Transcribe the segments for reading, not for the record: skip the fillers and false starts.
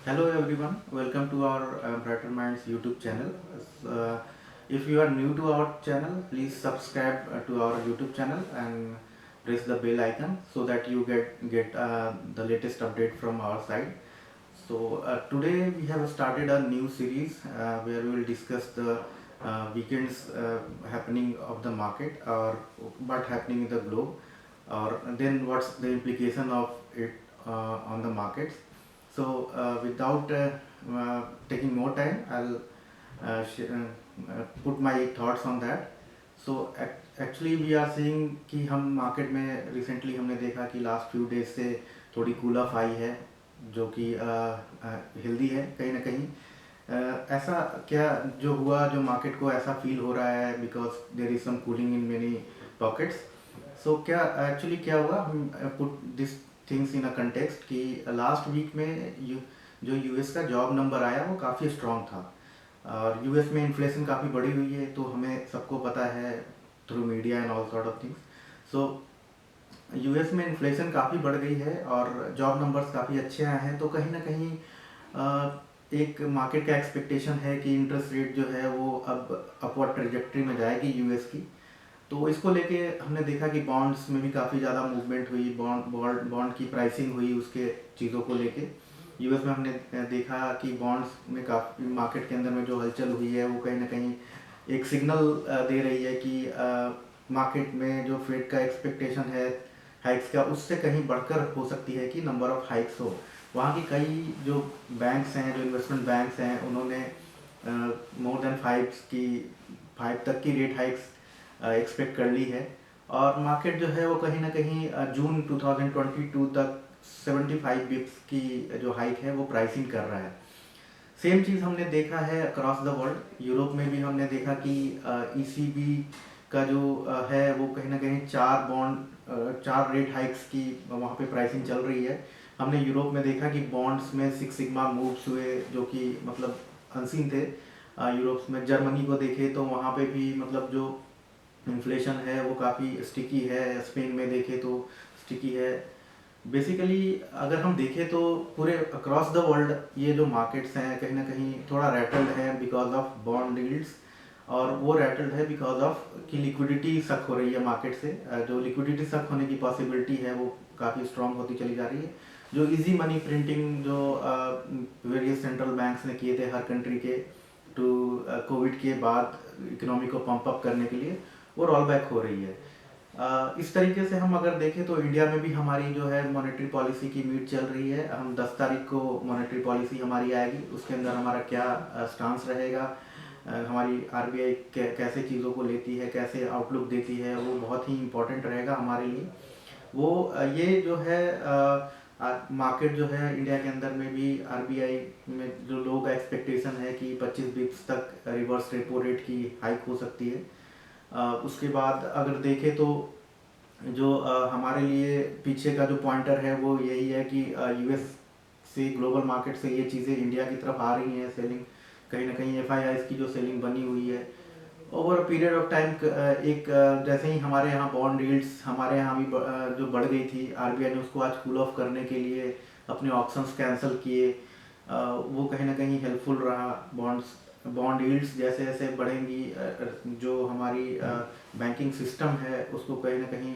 Hello everyone, welcome to our Brighter Minds YouTube channel. Uh, if you are new to our channel, please subscribe to our YouTube channel and press the bell icon so that you get the latest update from our side. So today we have started a new series where we will discuss the weekends happening of the market or what happening in the globe, or then what's the implication of it on the markets. So without taking more time, I'll put my thoughts on that. Actually we are seeing कि हम market में recently हमने देखा कि last few days से थोड़ी cool off आई है, जो कि हेल्दी है कहीं ना कहीं। ऐसा क्या जो हुआ, जो मार्केट को ऐसा फील हो रहा है because there is some cooling in many pockets. So क्या एक्चुअली क्या हुआ, हम put this things in a context कि लास्ट वीक में जो यूएस का जॉब नंबर आया वो काफ़ी स्ट्रॉन्ग था, और यूएस में इन्फ्लेशन काफ़ी बढ़ी हुई है, तो हमें सबको पता है through media and all sort of things. So US में इन्फ्लेशन काफ़ी बढ़ गई है और जॉब नंबर्स काफ़ी अच्छे आए हैं, तो कहीं ना कहीं एक मार्केट का एक्सपेक्टेशन है कि इंटरेस्ट रेट जो है वो अब अपवर्ड ट्रेजेक्ट्री में जाएगी यूएस की। तो इसको लेके हमने देखा कि बॉन्ड्स में भी काफ़ी ज़्यादा मूवमेंट हुई, बॉन्ड की प्राइसिंग हुई उसके चीज़ों को लेके। यूएस में हमने देखा कि बॉन्ड्स में काफ़ी मार्केट के अंदर में जो हलचल हुई है वो कहीं ना कहीं एक सिग्नल दे रही है कि मार्केट में जो फेड का एक्सपेक्टेशन है हाइक्स का, उससे कहीं बढ़कर हो सकती है कि नंबर ऑफ हाइक्स हो। वहाँ की कई जो बैंक्स हैं, जो इन्वेस्टमेंट बैंक्स हैं, उन्होंने मोर देन फाइव तक की रेट हाइक्स एक्सपेक्ट कर ली है। और मार्केट जो है वो कहीं ना कहीं जून 2022 तक 75 बिप्स की जो हाइक है वो प्राइसिंग कर रहा है। सेम चीज़ हमने देखा है अक्रॉस द वर्ल्ड। यूरोप में भी हमने देखा कि ईसीबी का जो है वो कहीं ना कहीं चार रेट हाइक्स की वहाँ पे प्राइसिंग चल रही है। हमने यूरोप में देखा कि बॉन्ड्स में सिक्स सिग्मा मूव्स हुए, जो कि मतलब अनसीन थे। यूरोप में जर्मनी को देखे तो वहाँ पे भी मतलब जो इन्फ्लेशन है वो काफ़ी स्टिकी है। स्पेन में देखे तो स्टिकी है। बेसिकली अगर हम देखें तो पूरे अक्रॉस द वर्ल्ड ये जो मार्केट्स हैं कहीं ना कहीं थोड़ा रैटल्ड है बिकॉज ऑफ बॉन्ड यील्ड्स, और वो रैटल्ड है बिकॉज ऑफ कि लिक्विडिटी सक हो रही है मार्केट से। जो लिक्विडिटी सक होने की पॉसिबिलिटी है वो काफ़ी स्ट्रांग होती चली जा रही है। जो इजी मनी प्रिंटिंग जो वेरियस सेंट्रल बैंक्स ने किए थे हर कंट्री के टू कोविड के बाद इकोनॉमी को पंप अप करने के लिए, वो रोल बैक हो रही है। इस तरीके से हम अगर देखें तो इंडिया में भी हमारी जो है मॉनेटरी पॉलिसी की मीट चल रही है। हम 10 तारीख को मॉनेटरी पॉलिसी हमारी आएगी, उसके अंदर हमारा क्या स्टांस रहेगा, हमारी आरबीआई कैसे चीज़ों को लेती है, कैसे आउटलुक देती है, वो बहुत ही इम्पोर्टेंट रहेगा हमारे लिए। वो ये जो है मार्केट जो है इंडिया के अंदर में भी आरबीआई में जो लोगों का एक्सपेक्टेशन है कि 25 बिप्स तक रिवर्स रेपो रेट की हाइक हो सकती है। उसके बाद अगर देखें तो जो हमारे लिए पीछे का जो पॉइंटर है वो यही है कि यूएस से, ग्लोबल मार्केट से ये चीज़ें इंडिया की तरफ आ रही हैं। सेलिंग कहीं ना कहीं एफ की जो सेलिंग बनी हुई है ओवर पीरियड ऑफ टाइम, एक जैसे ही हमारे यहाँ बॉन्ड यील्ड्स हमारे यहाँ भी जो बढ़ गई थी, आरबीआई ने उसको आज कूल ऑफ करने के लिए अपने ऑप्शंस कैंसिल किए। वो कहीं ना कहीं हेल्पफुल रहा। बॉन्ड यील्ड्स जैसे जैसे बढ़ेंगी, जो हमारी बैंकिंग सिस्टम है उसको कहीं ना कहीं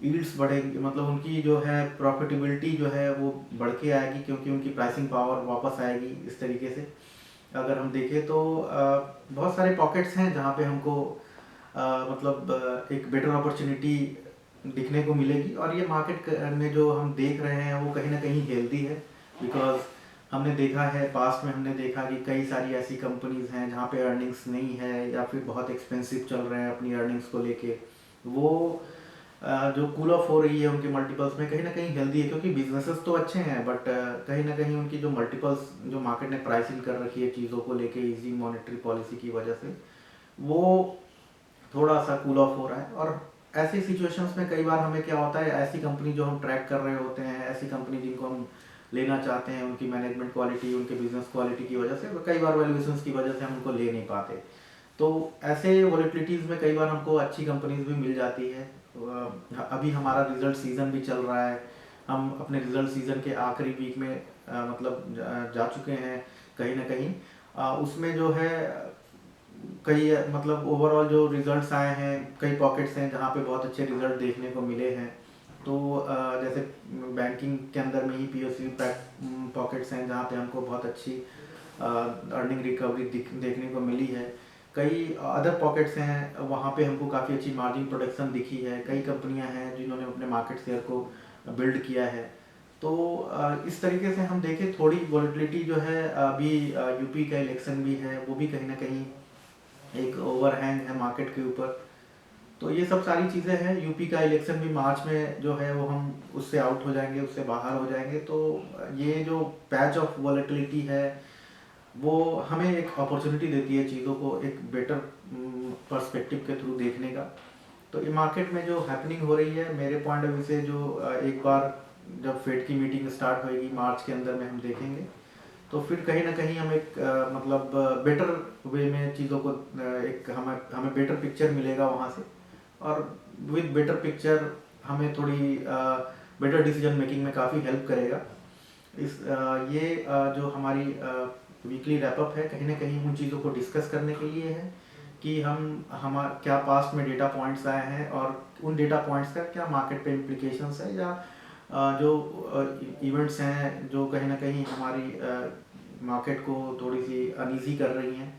यील्ड्स बढ़ेगी, मतलब उनकी जो है प्रॉफिटेबिलिटी जो है वो बढ़ के आएगी, क्योंकि उनकी प्राइसिंग पावर वापस आएगी। इस तरीके से अगर हम देखें तो बहुत सारे पॉकेट्स हैं जहाँ पे हमको मतलब एक बेटर अपॉर्चुनिटी दिखने को मिलेगी। और ये मार्केट में जो हम देख रहे हैं वो कहीं ना कहीं हेल्दी है, बिकॉज हमने देखा है पास्ट में, हमने देखा कि कई सारी ऐसी कंपनीज हैं जहाँ पे अर्निंग्स नहीं है या फिर बहुत एक्सपेंसिव चल रहे हैं अपनी अर्निंग्स को लेके। वो जो कूल ऑफ हो रही है उनके मल्टीपल्स में कहीं ना कहीं हेल्दी है, क्योंकि बिजनेसेस तो अच्छे हैं बट कहीं ना कहीं उनकी जो मल्टीपल्स जो मार्केट ने प्राइसिंग कर रखी है चीज़ों को लेके इजी मॉनेटरी पॉलिसी की वजह से, वो थोड़ा सा कूल ऑफ हो रहा है। और ऐसी सिचुएशंस में कई बार हमें क्या होता है, ऐसी कंपनी जो हम ट्रैक कर रहे होते हैं, ऐसी कंपनी जिनको हम लेना चाहते हैं, उनकी मैनेजमेंट क्वालिटी, उनके बिजनेस क्वालिटी की वजह से, तो कई बार वैल्यूएशंस की वजह से हम उनको ले नहीं पाते। तो ऐसे वॉलेटिलिटीज़ में कई बार हमको अच्छी कंपनीज भी मिल जाती है। अभी हमारा रिजल्ट सीज़न भी चल रहा है। हम अपने रिजल्ट सीज़न के आखिरी वीक में मतलब जा चुके हैं कहीं ना कहीं। उसमें जो है कई मतलब ओवरऑल जो रिजल्ट्स आए हैं, कई पॉकेट्स हैं जहाँ पे बहुत अच्छे रिजल्ट देखने को मिले हैं। तो जैसे बैंकिंग के अंदर में ही पीएसयू पॉकेट्स हैं जहाँ पे हमको बहुत अच्छी अर्निंग रिकवरी देखने को मिली है। कई अदर पॉकेट्स हैं वहाँ पे हमको काफ़ी अच्छी मार्जिन प्रोडक्शन दिखी है। कई कंपनियाँ हैं जिन्होंने अपने मार्केट शेयर को बिल्ड किया है। तो इस तरीके से हम देखें थोड़ी वॉलेटिलिटी जो है अभी यूपी का इलेक्शन भी है, वो भी कहीं ना कहीं एक ओवरहैंग है मार्केट के ऊपर। तो ये सब सारी चीज़ें हैं। यूपी का इलेक्शन भी मार्च में जो है वो हम उससे आउट हो जाएंगे, उससे बाहर हो जाएंगे। तो ये जो पैच ऑफ वॉलेटिलिटी है वो हमें एक अपॉर्चुनिटी देती है चीज़ों को एक बेटर पर्सपेक्टिव के थ्रू देखने का। तो ये मार्केट में जो हैपनिंग हो रही है मेरे पॉइंट ऑफ व्यू से, जो एक बार जब फेड की मीटिंग स्टार्ट होएगी मार्च के अंदर में हम देखेंगे, तो फिर कहीं ना कहीं हम एक मतलब बेटर वे में चीज़ों को एक हमें हमें बेटर पिक्चर मिलेगा वहाँ से। और विद बेटर पिक्चर हमें थोड़ी बेटर डिसीजन मेकिंग में काफ़ी हेल्प करेगा। ये जो हमारी वीकली रैपअप है कहीं ना कहीं उन चीज़ों को डिस्कस करने के लिए है कि हम क्या पास्ट में डेटा पॉइंट्स आए हैं और उन डेटा पॉइंट्स का क्या मार्केट पे इम्प्लीकेशंस है, या जो इवेंट्स हैं जो कहीं ना कहीं हमारी मार्केट को थोड़ी सी अनईजी कर रही हैं।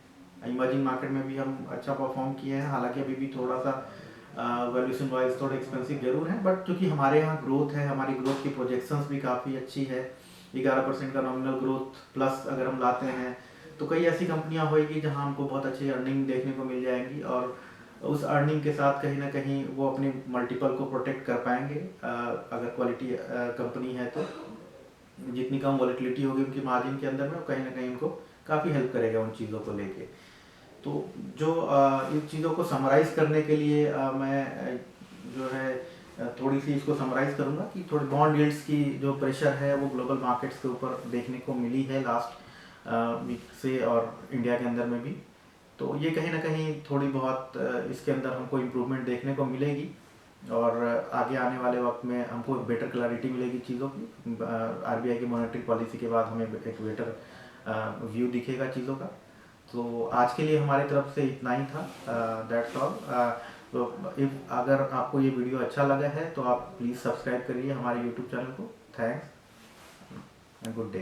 इमर्जिंग मार्केट में भी हम अच्छा परफॉर्म किए हैं, हालांकि अभी भी थोड़ा सा वैल्यूएशन वाइज थोड़ा एक्सपेंसिव जरूर है, बट क्योंकि हमारे यहाँ ग्रोथ है, हमारी ग्रोथ की प्रोजेक्शंस भी काफ़ी अच्छी है। 11% का नॉमिनल ग्रोथ प्लस अगर हम लाते हैं तो कई ऐसी कंपनियां होएगी जहां हमको बहुत अच्छी अर्निंग देखने को मिल जाएंगी, और उस अर्निंग के साथ कहीं ना कहीं वो अपनी मल्टीपल को प्रोटेक्ट कर पाएंगे। अगर क्वालिटी कंपनी है तो जितनी कम वॉलेटिलिटी होगी उनकी मार्जिन के अंदर में, वो कहीं ना कहीं उनको काफ़ी हेल्प करेगा उन चीज़ों को लेके। तो जो इन चीज़ों को समराइज़ करने के लिए मैं जो है थोड़ी सी इसको समराइज़ करूँगा कि थोड़ी बॉन्ड यील्ड्स की जो प्रेशर है वो ग्लोबल मार्केट्स के ऊपर देखने को मिली है लास्ट वीक से, और इंडिया के अंदर में भी। तो ये कहीं ना कहीं थोड़ी बहुत इसके अंदर हमको इम्प्रूवमेंट देखने को मिलेगी, और आगे आने वाले वक्त में हमको बेटर क्लैरिटी मिलेगी चीज़ों की। आरबीआई की मॉनेटरी पॉलिसी के बाद हमें एक बेटर व्यू दिखेगा चीज़ों का। तो आज के लिए हमारी तरफ से इतना ही था, दैट्स ऑल। तो इफ अगर आपको ये वीडियो अच्छा लगा है तो आप प्लीज़ सब्सक्राइब करिए हमारे यूट्यूब चैनल को। Thanks and good day.